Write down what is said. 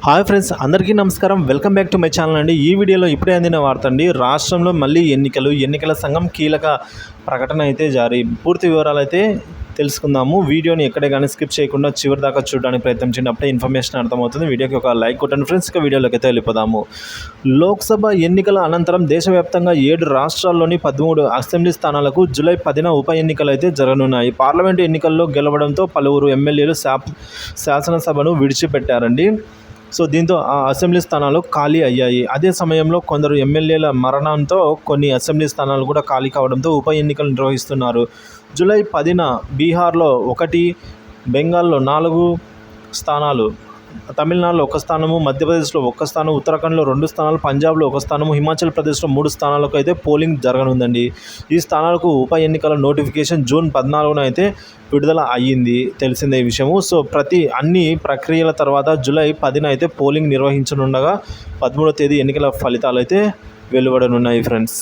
Hi friends, అందరికీ నమస్కారం. Welcome back to my channel అండి. ఈ వీడియోలో ఇప్పుడే అందిన వార్త అండి. రాష్ట్రంలో మళ్ళీ ఎన్నికల సంఘం కీలక ప్రకటన అయితే జారీ. పూర్తి వివరాలు అయితే తెలుసుకుందాము. వీడియోని ఎక్కడే కానీ స్కిప్ చేయకుండా చివరి దాకా చూడడానికి ప్రయత్నించండి. అప్పుడే ఇన్ఫర్మేషన్ అర్థమవుతుంది. వీడియోకి ఒక లైక్ కొట్టండి ఫ్రెండ్స్. ఇక వీడియోలోకి అయితే వెళ్ళిపోదాము. లోక్సభ ఎన్నికల అనంతరం దేశవ్యాప్తంగా 7 రాష్ట్రాల్లోని 13 అసెంబ్లీ స్థానాలకు జూలై 10న ఉప ఎన్నికలు అయితే జరగనున్నాయి. పార్లమెంటు ఎన్నికల్లో గెలవడంతో పలువురు ఎమ్మెల్యేలు శాసనసభను విడిచిపెట్టారండి. సో దీంతో ఆ అసెంబ్లీ స్థానాలు ఖాళీ అయ్యాయి. అదే సమయంలో కొందరు ఎమ్మెల్యేల మరణంతో కొన్ని అసెంబ్లీ స్థానాలు కూడా ఖాళీ కావడంతో ఉప ఎన్నికలు నిర్వహిస్తున్నారు. జూలై 10న బీహార్లో 1, బెంగాల్లో 4 స్థానాలు, తమిళనాడులో 1 స్థానము, మధ్యప్రదేశ్లో 1 స్థానం, ఉత్తరాఖండ్లో 2 స్థానాలు, పంజాబ్లో 1 స్థానము, హిమాచల్ ప్రదేశ్లో 3 స్థానాలకు అయితే పోలింగ్ జరగనుందండి. ఈ స్థానాలకు ఉప ఎన్నికల నోటిఫికేషన్ జూన్ 14న అయితే విడుదల అయ్యింది. తెలిసిందే ఈ విషయము. సో అన్ని ప్రక్రియల తర్వాత జూలై 10న అయితే పోలింగ్ నిర్వహించనుండగా 13వ తేదీ ఎన్నికల ఫలితాలు అయితే వెలువడనున్నాయి ఫ్రెండ్స్.